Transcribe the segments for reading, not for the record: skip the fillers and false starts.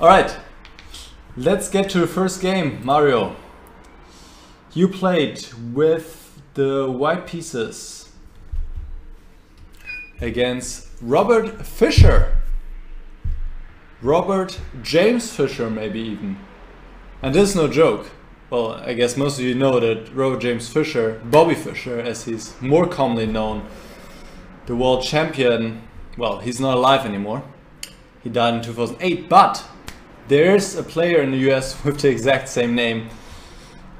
Alright, let's get to the first game. Mario, you played with the white pieces against Robert Fischer. Robert James Fischer, maybe even. And this is no joke. Well, I guess most of you know that Robert James Fischer, Bobby Fischer as he's more commonly known, the world champion, well, he's not alive anymore. He died in 2008, but there's a player in the US with the exact same name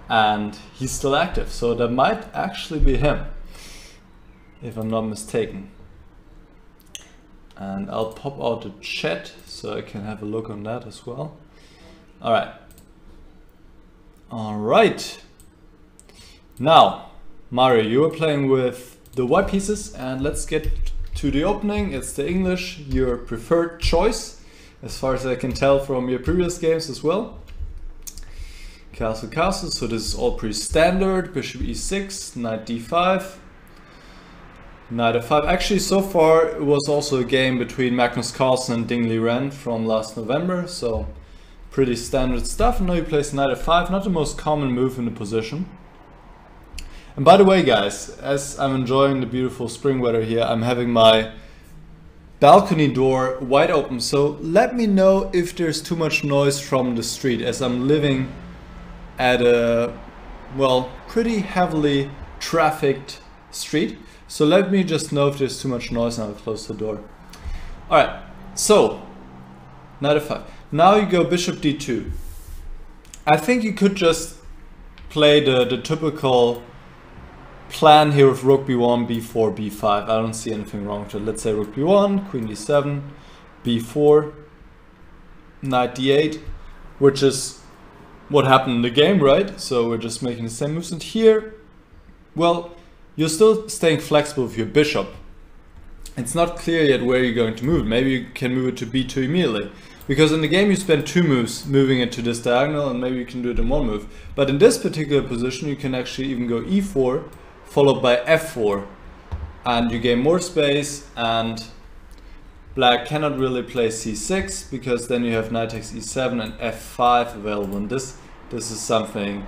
and he's still active. So that might actually be him, if I'm not mistaken. And I'll pop out the chat so I can have a look on that as well. Alright. Alright. Now, Mario, you are playing with the white pieces and let's get to the opening. It's the English, your preferred choice, as far as I can tell from your previous games as well. Castle, castle, so this is all pretty standard. Bishop e6, knight d5. Knight f5. Actually, so far it was also a game between Magnus Carlsen and Ding Liren from last November, so pretty standard stuff. And now he plays knight f5, not the most common move in the position. And by the way, guys, as I'm enjoying the beautiful spring weather here, I'm having my balcony door wide open, so let me know if there's too much noise from the street, as I'm living at a, well, pretty heavily trafficked street. So let me just know if there's too much noise and I'll close the door. Alright, so knight f5. Now you go bishop d2. I think you could just play the typical plan here with rook b1, b4, b5. I don't see anything wrong with it. Let's say rook b1, queen d7, b4, knight d8, which is what happened in the game, right? So we're just making the same moves. And here, well, you're still staying flexible with your bishop. It's not clear yet where you're going to move. Maybe you can move it to b2 immediately. Because in the game you spend 2 moves moving it to this diagonal, and maybe you can do it in 1 move. But in this particular position you can actually even go e4 followed by f4. And you gain more space, and black cannot really play c6 because then you have knight takes e7 and f5 available. And this is something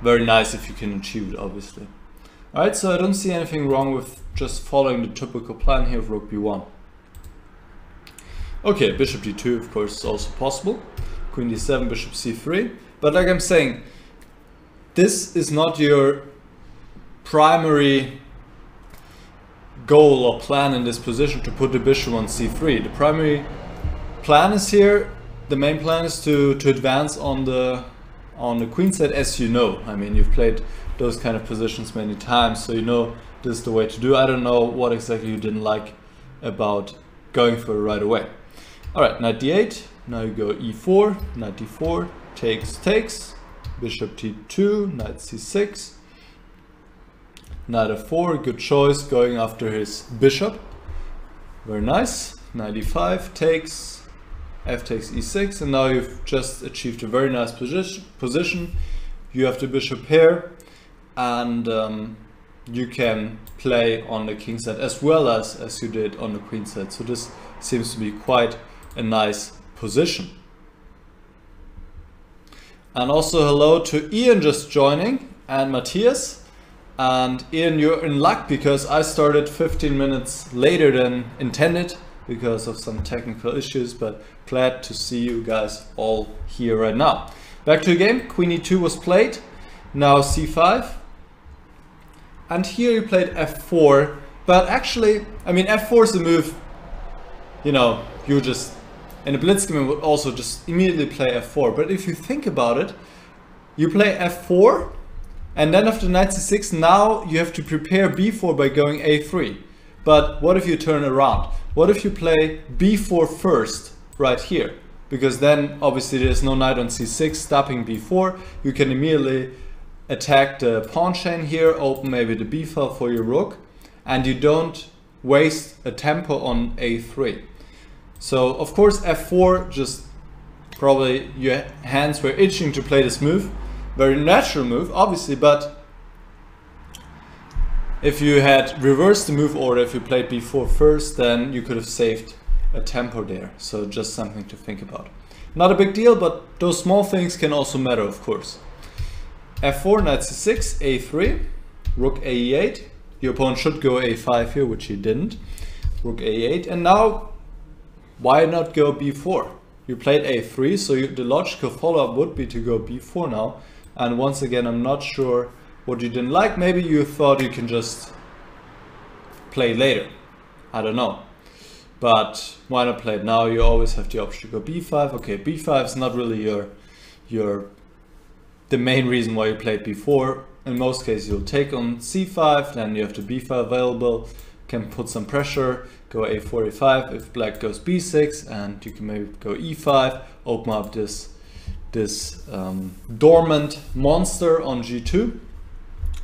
very nice if you can achieve it, obviously. Alright, so I don't see anything wrong with just following the typical plan here of rook b1. Okay, bishop d2 of course is also possible. Queen d7, bishop c3. But like I'm saying, this is not your primary goal or plan in this position to put the bishop on c3. The primary plan is here, the main plan is to advance on the queen side, as you know. I mean, you've played those kind of positions many times, so you know this is the way to do. I don't know what exactly you didn't like about going for it right away. Alright, knight d8, now you go e4, knight d4, takes, bishop t2, knight c6, knight f4, good choice, going after his bishop, very nice, knight e5, takes, f takes e6, and now you've just achieved a very nice position. You have the bishop here, and you can play on the king side as well as you did on the queen side. So this seems to be quite a nice position. And also hello to Ian just joining, and Matthias. And Ian, you're in luck because I started 15 minutes later than intended because of some technical issues, but glad to see you guys all here right now. Back to the game, queen e2 was played, now c5. And here you played f4, but actually, I mean, f4 is a move, you know, you just, in a blitz game would also just immediately play f4. But if you think about it, you play f4, and then after knight c6, now you have to prepare b4 by going a3. But what if you turn around? What if you play b4 first, right here? Because then obviously there's no knight on c6 stopping b4. You can immediately attack the pawn chain here, open maybe the b file for your rook, and you don't waste a tempo on a3. So of course f4, just probably your hands were itching to play this move. Very natural move, obviously, but if you had reversed the move order, if you played b4 first, then you could have saved a tempo there. So just something to think about. Not a big deal, but those small things can also matter, of course. f4, knight c6, a3, rook ae8. Your opponent should go a5 here, which he didn't. Rook a8, and now why not go b4? You played a3, so the logical follow-up would be to go b4 now. And once again, I'm not sure what you didn't like. Maybe you thought you can just play later. I don't know. But why not play it now? You always have the option to go b5. Okay, b5 is not really the main reason why you played b4. In most cases, you'll take on c5, then you have the b5 available, can put some pressure, go a4, a5. If black goes b6, and you can maybe go e5, open up this dormant monster on g2.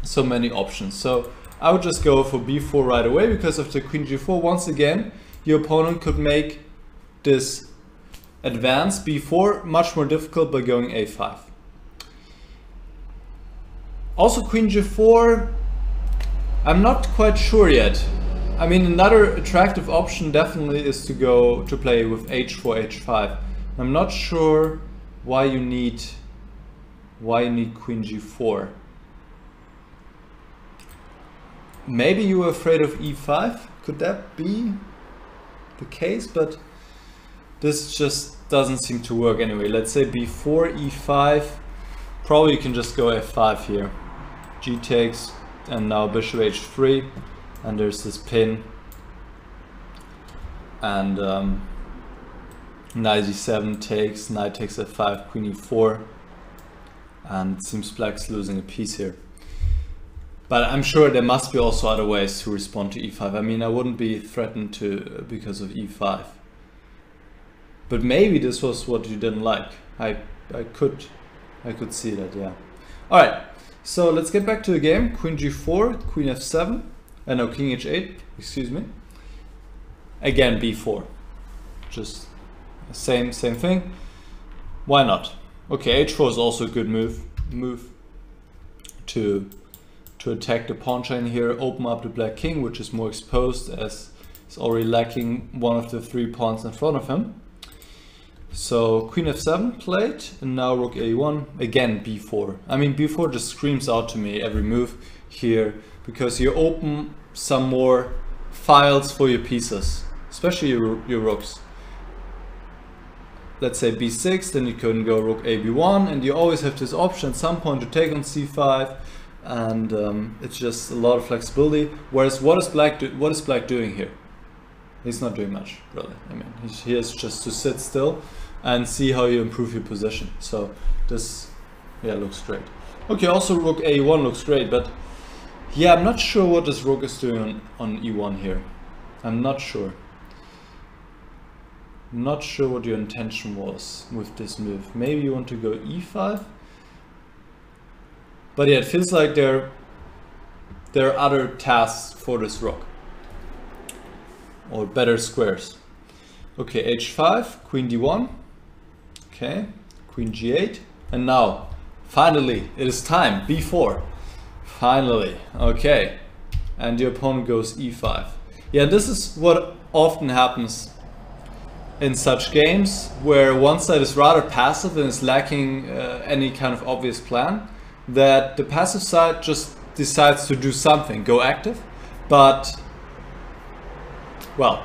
So many options. So I would just go for b4 right away because of the queen g4. Once again, your opponent could make this advance b4 much more difficult by going a5. Also queen g4, I'm not quite sure yet. I mean, another attractive option definitely is to play with h4, h5. I'm not sure why you need queen g4. Maybe you were afraid of e5. Could that be the case? But this just doesn't seem to work anyway. Let's say b4, e5. Probably you can just go f5 here. G takes, and now bishop h3, and there's this pin, and knight e7 takes, knight takes f5, queen e4, and it seems black's losing a piece here. But I'm sure there must be also other ways to respond to e5. I mean, I wouldn't be threatened because of e5. But maybe this was what you didn't like. I could see that, yeah. All right. So let's get back to the game. Queen g4, queen f7, no, king h8, excuse me. Again b4, just same thing. Why not? Okay, h4 is also a good move to attack the pawn chain here, open up the black king, which is more exposed as it's already lacking one of the 3 pawns in front of him. So queen f7 played, and now rook a1, again b4. I mean, b4 just screams out to me every move here, because you open some more files for your pieces, especially your rooks. Let's say b6, then you can go rook a b1, and you always have this option at some point to take on c5, and it's just a lot of flexibility. Whereas what is black doing here? He's not doing much, really. I mean, he's here just to sit still and see how you improve your position. So this, yeah, looks great. Okay, also rook a1 looks great, but yeah, I'm not sure what this rook is doing on e1 here. I'm not sure. Not sure what your intention was with this move. Maybe you want to go e5? But yeah, it feels like there are other tasks for this rook, or better squares. Okay, h5, queen d1, okay, queen g8, and now, finally, it is time, b4, finally, okay, and your opponent goes e5. Yeah, this is what often happens in such games, where one side is rather passive and is lacking any kind of obvious plan, that the passive side just decides to do something, go active, but well,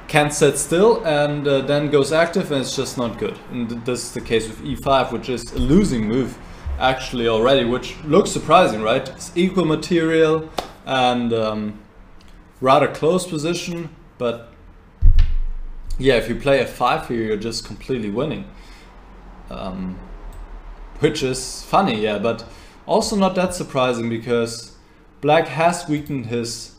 can't sit still, and then goes active, and it's just not good. And this is the case with e5, which is a losing move actually already, which looks surprising, right? It's equal material and rather close position, but yeah, if you play f5 here, you're just completely winning, which is funny, yeah, but also not that surprising, because black has weakened his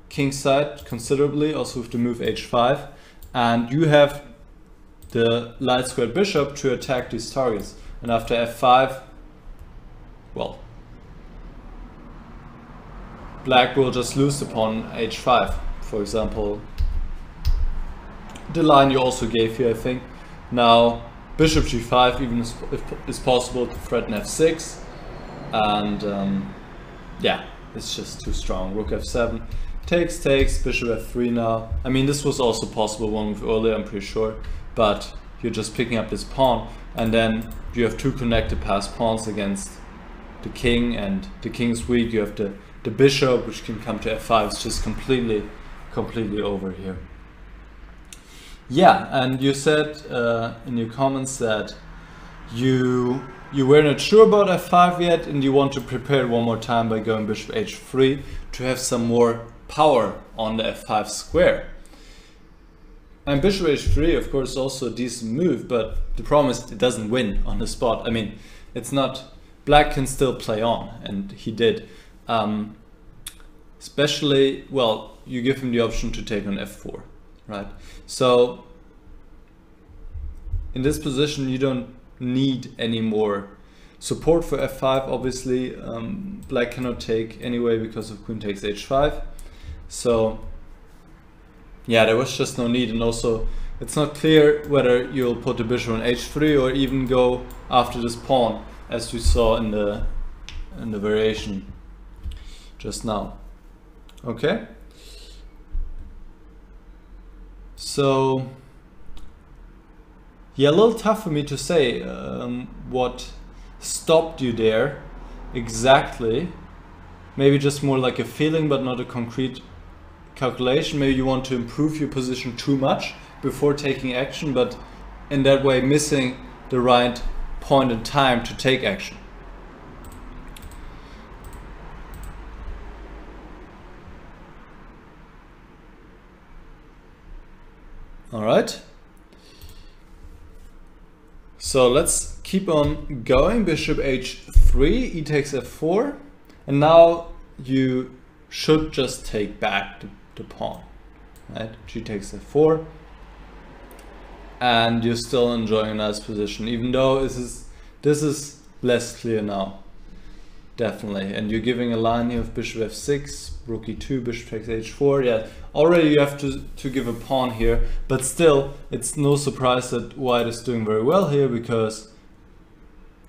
king side considerably, also with the move h5, and you have the light squared bishop to attack these targets. And after f5, well, black will just lose the pawn h5. For example, the line you also gave here, I think. Now bishop g5 even is possible to threaten f6, and yeah, it's just too strong. Rook f7. Takes, bishop f3 now. I mean, this was also possible one move earlier, I'm pretty sure. but you're just picking up this pawn, and then you have two connected passed pawns against the king, and the king's weak. You have the bishop, which can come to f5. It's just completely over here. Yeah, and you said in your comments that you were not sure about f5 yet, and you want to prepare it one more time by going bishop h3 to have some more power on the f5 square. And bishop h3, of course, is also a decent move, but the problem is it doesn't win on the spot. I mean, it's not... Black can still play on, and he did. Especially, well, you give him the option to take on f4, right? So, in this position, you don't need any more support for f5, obviously. Black cannot take anyway because of queen takes h5. So, yeah, there was just no need, and also it's not clear whether you'll put the bishop on h3 or even go after this pawn, as we saw in the variation just now. Okay, so yeah, a little tough for me to say what stopped you there exactly. Maybe just more like a feeling, but not a concrete calculation. Maybe you want to improve your position too much before taking action, but in that way missing the right point in time to take action. All right. So let's keep on going. Bishop h3, e takes f4, and now you should just take back the pawn, right? G takes f4, and you're still enjoying a nice position, even though this is less clear now, definitely. And you're giving a line here of bishop f6, rook e2, bishop takes h4. Yeah, already you have to give a pawn here, but still, it's no surprise that white is doing very well here, because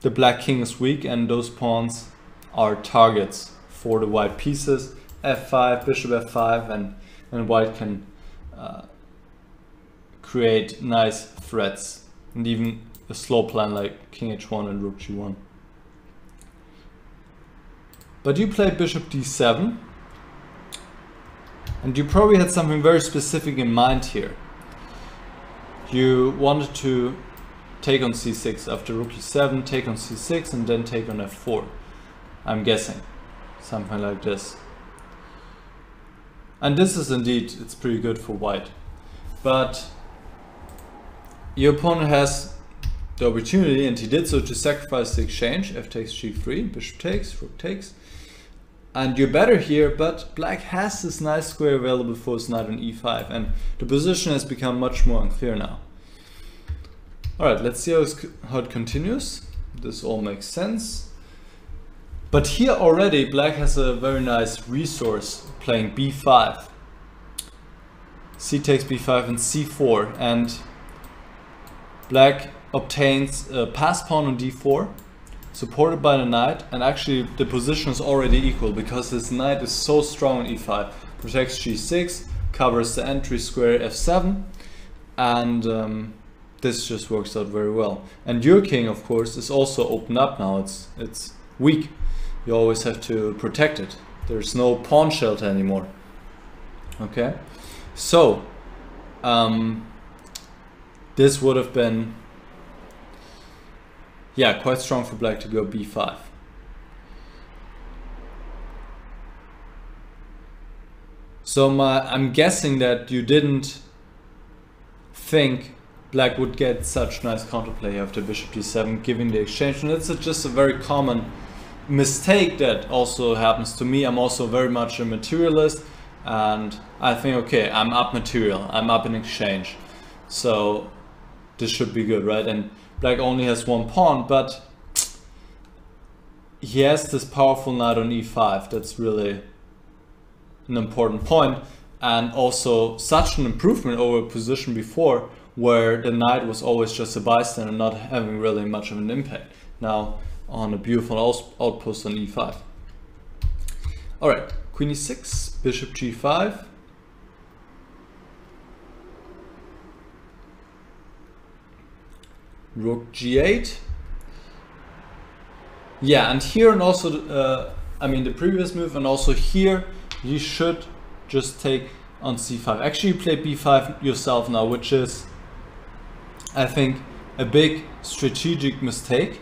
the black king is weak, and those pawns are targets for the white pieces. f5, bishop f5, and white can create nice threats, and even a slow plan like king h1 and rook g1. But you played bishop d7, and you probably had something very specific in mind here. You wanted to take on c6 after rook e7, take on c6, and then take on f4. I'm guessing something like this. And this is indeed, it's pretty good for white. But your opponent has the opportunity, and he did so, to sacrifice the exchange. F takes g3, bishop takes, rook takes. And you're better here, but black has this nice square available for his knight on e5, and the position has become much more unclear now. Alright, let's see how it continues. This all makes sense. But here already black has a very nice resource, playing b5. C takes b5 and c4, and black obtains a passed pawn on d4, supported by the knight, and actually the position is already equal because this knight is so strong on e5. Protects g6, covers the entry square f7, and this just works out very well. And your king, of course, is also opened up now. It's weak. You always have to protect it. There's no pawn shelter anymore. Okay, so this would have been, yeah, quite strong for black to go b5. So I'm guessing that you didn't think black would get such nice counterplay after bishop d7, giving the exchange. And it's just a very common mistake that also happens to me. I'm also very much a materialist, and I think, okay, I'm up material, I'm up in exchange, so this should be good, right? And black only has one pawn, but he has this powerful knight on e5. That's really an important point, and also such an improvement over a position before where the knight was always just a bystander, not having really much of an impact. Now on a beautiful outpost on e5. Alright, queen e6, bishop g5. rook g8. Yeah, and here and also, I mean the previous move, and also here you should just take on c5. Actually, you play b5 yourself now, which is, I think, a big strategic mistake,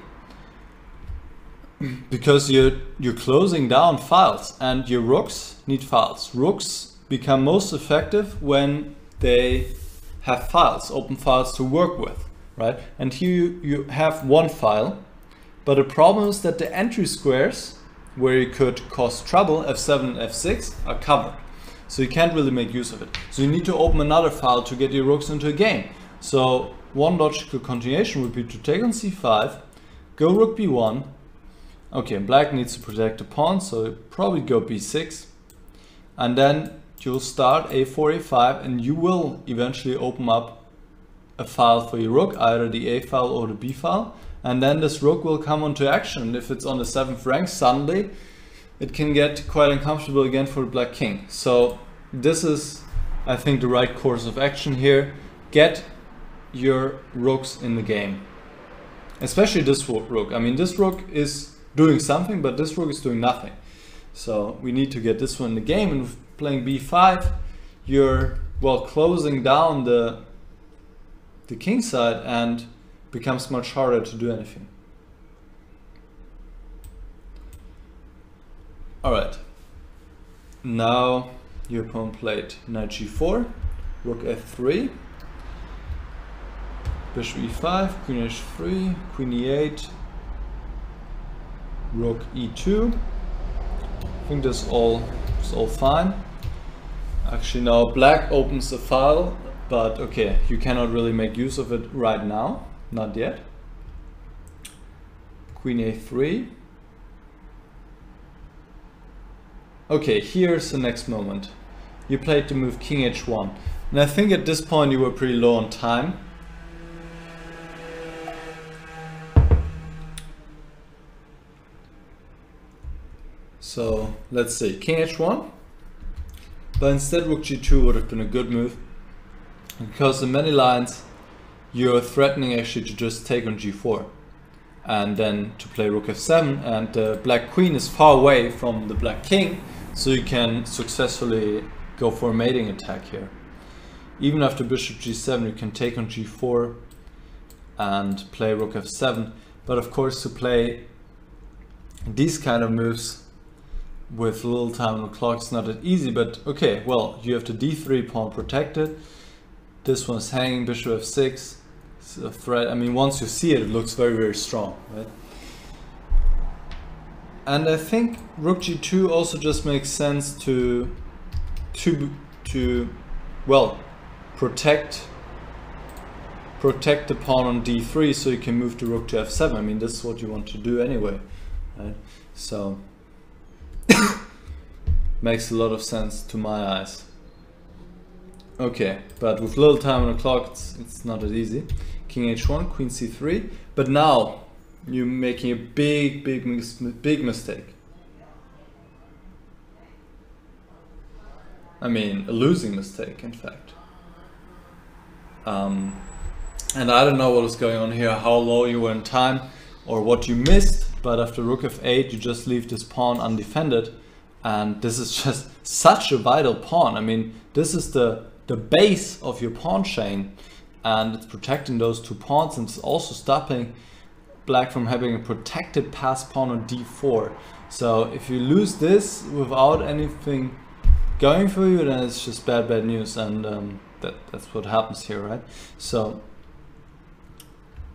because you're closing down files, and your rooks need files. Rooks become most effective when they have files, open files to work with, right? And here you have one file, but the problem is that the entry squares where you could cause trouble, f7, f6, are covered. So you can't really make use of it. So you need to open another file to get your rooks into a game. So one logical continuation would be to take on c5, go rook b1. Okay, black needs to protect the pawn, so probably go b6. And then you'll start a4, a5, and you will eventually open up a file for your rook, either the a file or the b file. And then this rook will come onto action. If it's on the 7th rank, suddenly it can get quite uncomfortable again for the black king. So this is, I think, the right course of action here. Get your rooks in the game. Especially this rook. I mean, this rook is doing something, but this rook is doing nothing. So we need to get this one in the game. And with playing b5, you're, well, closing down the king side, and becomes much harder to do anything. Alright, now your opponent played knight g4, rook f3, bishop e5, queen h3, queen e8, rook e2. I think this is all fine. Actually now black opens the file, but okay, you cannot really make use of it right now. Not yet. Queen a3. Okay, here's the next moment. You played the move king h1. And I think at this point you were pretty low on time. So let's see, king h1. But instead rook g2 would have been a good move, because in many lines you're threatening actually to just take on g4 and then to play rook f7, and the black queen is far away from the black king, so you can successfully go for a mating attack here. Even after bishop g7 you can take on g4 and play rook f7, but of course to play these kind of moves with little time on the clock is not that easy. But okay, well, you have the d3 pawn protected. This one's hanging, bishop f6. It's a threat. I mean, once you see it, it looks very, very strong, right? And I think rook g2 also just makes sense to well, protect the pawn on d3, so you can move the rook to f7. I mean, this is what you want to do anyway, right? So makes a lot of sense to my eyes. Okay, but with little time on the clock, it's not that easy. King h1, queen c3, but now you're making a big mistake. I mean, a losing mistake, in fact. And I don't know what is going on here, how low you were in time, or what you missed, but after rook f8 you just leave this pawn undefended, and this is just such a vital pawn. I mean, this is the base of your pawn chain, and it's protecting those two pawns, and it's also stopping black from having a protected passed pawn on d4. So if you lose this without anything going for you, then it's just bad news, and that's what happens here, right? So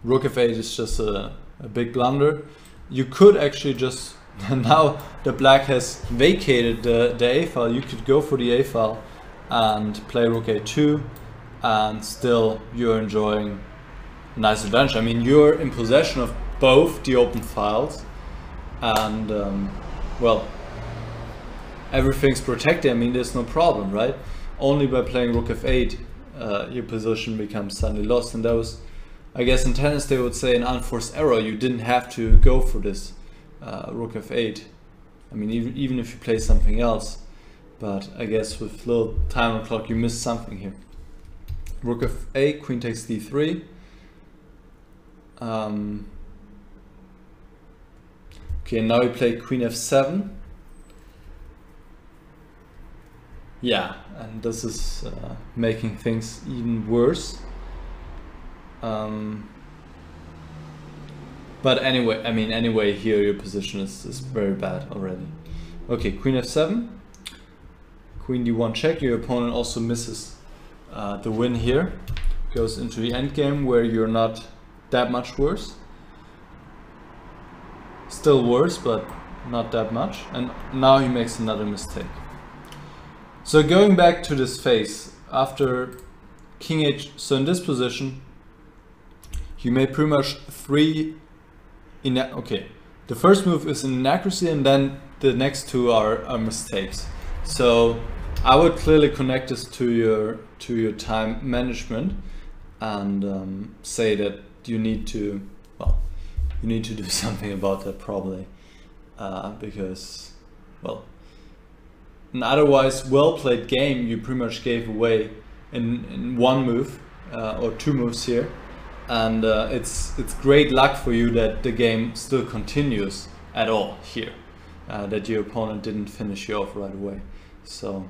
rook f8 is just a big blunder. You could actually just, now the black has vacated the a file, you could go for the a file and play rook a2, and still you're enjoying a nice advantage. I mean, you're in possession of both the open files, and well, everything's protected. I mean, there's no problem, right? Only by playing rook f8 your position becomes suddenly lost, and that was, I guess in tennis they would say, an unforced error. You didn't have to go for this rook f8. I mean, even if you play something else, but I guess with little time on the clock you missed something here. Rook f8, queen takes d3. Okay, now we play queen f7. Yeah, and this is making things even worse. But anyway, I mean, anyway, here your position is very bad already. Okay, queen f7, queen d1 check. Your opponent also misses the win here. Goes into the endgame where you're not that much worse. Still worse, but not that much. And now he makes another mistake. So going back to this phase, after king h, so in this position, you made pretty much three, okay, the first move is an inaccuracy and then the next two are mistakes. So I would clearly connect this to your time management and say that you need to, well, you need to do something about that probably, because, well, an otherwise well-played game you pretty much gave away in one move or two moves here, and it's great luck for you that the game still continues at all here, that your opponent didn't finish you off right away. So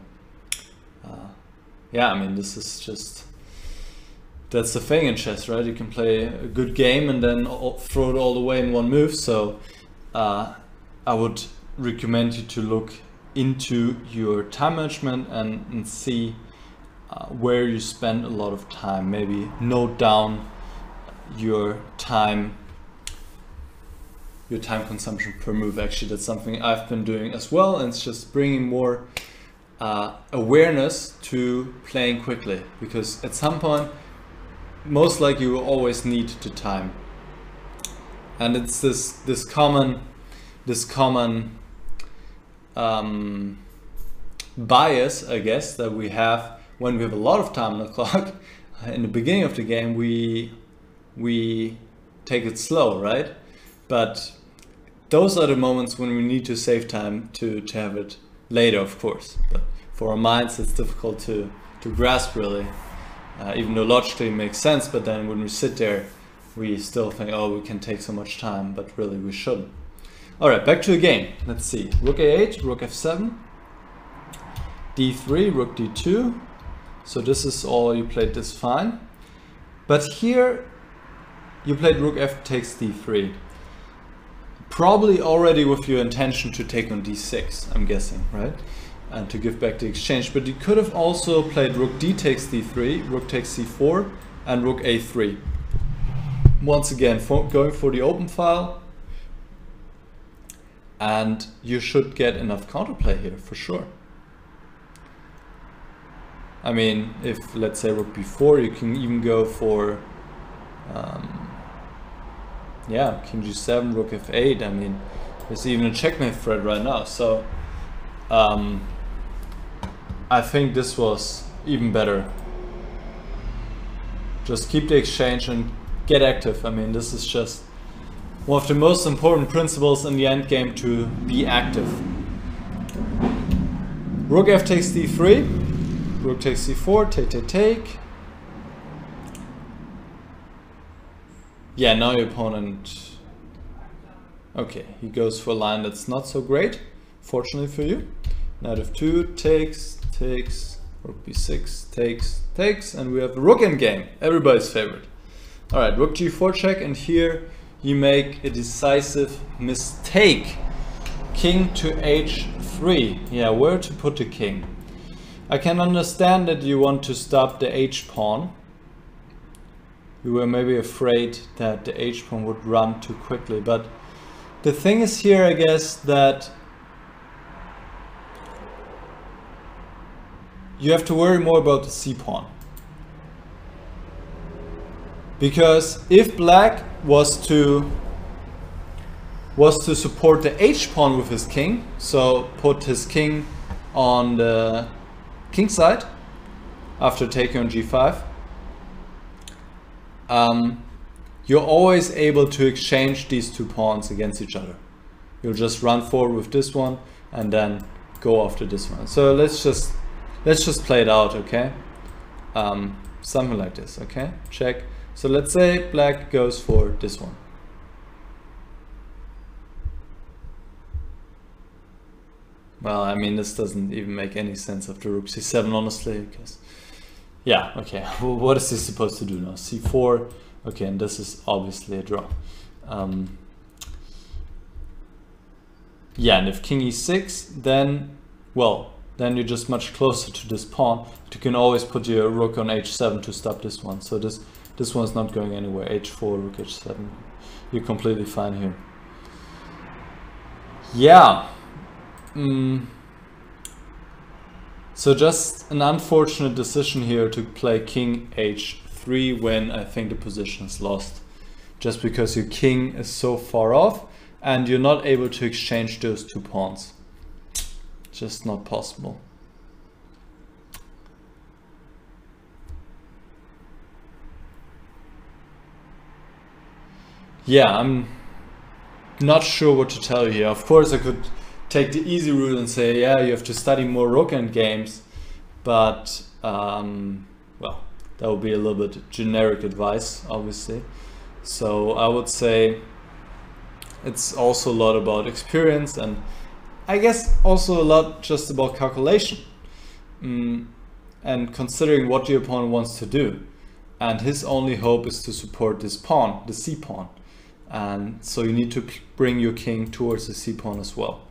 yeah, I mean, this is just, that's the thing in chess, right? You can play a good game and then throw it all away in one move. So I would recommend you to look into your time management and see where you spend a lot of time. Maybe note down your time consumption per move. Actually, that's something I've been doing as well, and it's just bringing more awareness to playing quickly, because at some point most likely you will always need the time, and it's this common bias, I guess, that we have when we have a lot of time on the clock. In the beginning of the game we take it slow, right? But those are the moments when we need to save time to have it later, of course. But for our minds it's difficult to grasp, really, even though logically it makes sense. But then when we sit there we still think, oh, we can take so much time, but really we shouldn't. Alright, back to the game. Let's see. Rook a8, rook f7, d3, rook d2. So this is all, you played this fine. But here you played rook f takes d3. Probably already with your intention to take on d6, I'm guessing, right? And to give back the exchange. But you could have also played rook d takes d3, rook takes c4, and rook a3. Once again, going for the open file. And you should get enough counterplay here, for sure. I mean, if, let's say, rook b4, you can even go for, yeah, king g7, rook f8. I mean, there's even a checkmate threat right now. So, I think this was even better. Just keep the exchange and get active. I mean, this is just one of the most important principles in the endgame, to be active. Rook f takes d3, rook takes c4, take. Yeah, now your opponent, okay, he goes for a line that's not so great, fortunately for you. Knight f2 takes, rook b6 takes, and we have a rook in game, everybody's favorite. Alright, rook g4 check, and here you make a decisive mistake. King to h3. Yeah, where to put the king? I can understand that you want to stop the h pawn. You were maybe afraid that the h pawn would run too quickly, but the thing is here, I guess, that you have to worry more about the c pawn. Because if black was to support the h pawn with his king, so put his king on the king side after taking on g5, you're always able to exchange these two pawns against each other. You'll just run forward with this one and then go after this one. So let's just play it out, okay? Something like this, okay? Check. So let's say black goes for this one. Well, I mean, this doesn't even make any sense after rook c7, honestly, because yeah, okay, well, what is he supposed to do now? c4, okay, and this is obviously a draw. Yeah, and if king e6, then, well, then you're just much closer to this pawn. You can always put your rook on h7 to stop this one. So this one's not going anywhere. h4, rook h7, you're completely fine here. Yeah. So just an unfortunate decision here to play king h3 when I think the position is lost. Just because your king is so far off and you're not able to exchange those two pawns. Just not possible. Yeah, I'm not sure what to tell you here. Of course I could take the easy route and say, yeah, you have to study more rook endgames, but well, that would be a little bit generic advice, obviously. So I would say it's also a lot about experience, and I guess also a lot just about calculation and considering what your opponent wants to do. And his only hope is to support this pawn, the c pawn, and so you need to bring your king towards the c pawn as well.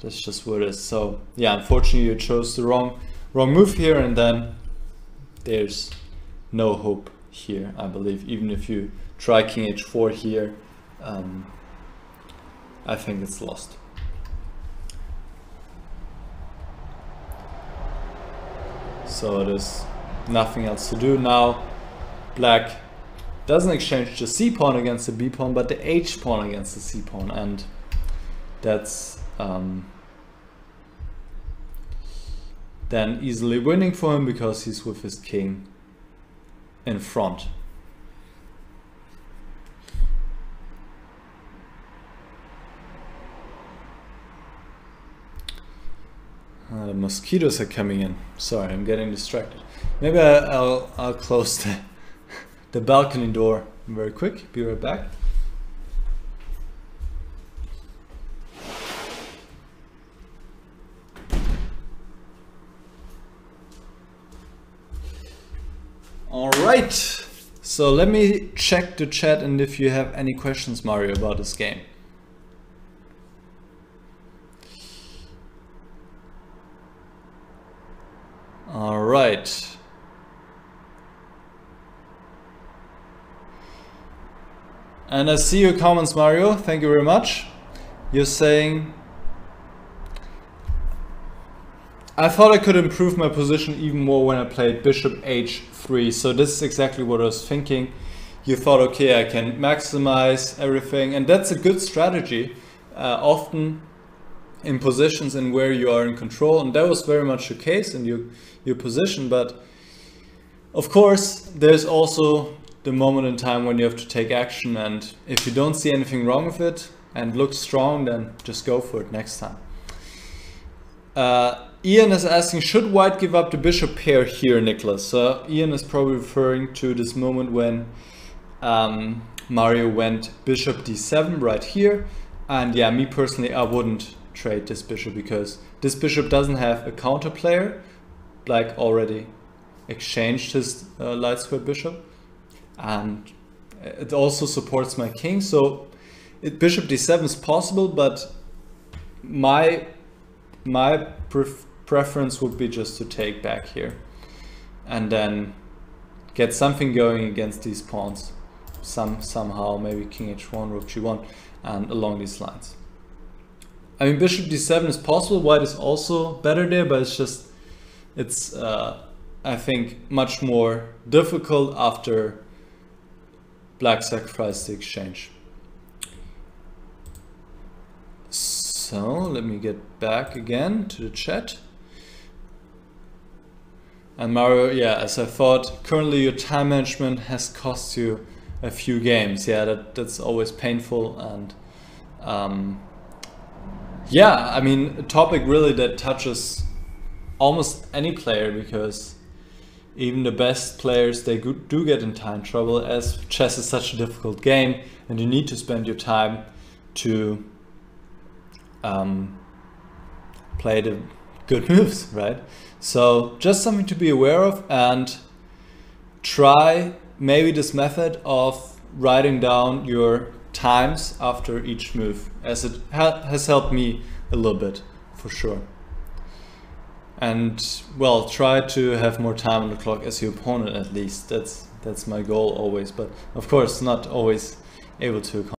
That's just what it is. So yeah, unfortunately you chose the wrong move here, and then there's no hope here, I believe. Even if you try king h4 here, I think it's lost. So there's nothing else to do now. Black doesn't exchange the c pawn against the b pawn, but the h pawn against the c pawn, and that's then easily winning for him because he's with his king in front. The mosquitoes are coming in. Sorry, I'm getting distracted. Maybe I'll close the balcony door very quick. Be right back. All right, so let me check the chat and if you have any questions, Mario, about this game. All right. And I see your comments, Mario. Thank you very much. You're saying, I thought I could improve my position even more when I played bishop h3. So this is exactly what I was thinking. You thought, okay, I can maximize everything. And that's a good strategy, often in positions in where you are in control. And that was very much the case in your position. But of course, there's also the moment in time when you have to take action. And if you don't see anything wrong with it and look strong, then just go for it next time. Ian is asking, should white give up the bishop pair here, Niclas? So Ian is probably referring to this moment when Mario went bishop d7 right here. And yeah, me personally, I wouldn't trade this bishop because this bishop doesn't have a counter player. Black already exchanged his light squared bishop. And it also supports my king. So bishop d7 is possible, but my preference would be just to take back here and then get something going against these pawns somehow, maybe king h1, rook g1, and along these lines. I mean, bishop d7 is possible. White is also better there, but it's I think much more difficult after black sacrificed the exchange. So let me get back again to the chat. And Mario, yeah, as I thought, currently your time management has cost you a few games. Yeah, that's always painful. And yeah, I mean, a topic really that touches almost any player, because even the best players, they do get in time trouble, as chess is such a difficult game and you need to spend your time to play the good moves, right? So just something to be aware of, and try maybe this method of writing down your times after each move, as it has helped me a little bit for sure. And well, try to have more time on the clock as your opponent, at least. That's my goal always, but of course not always able to accomplish.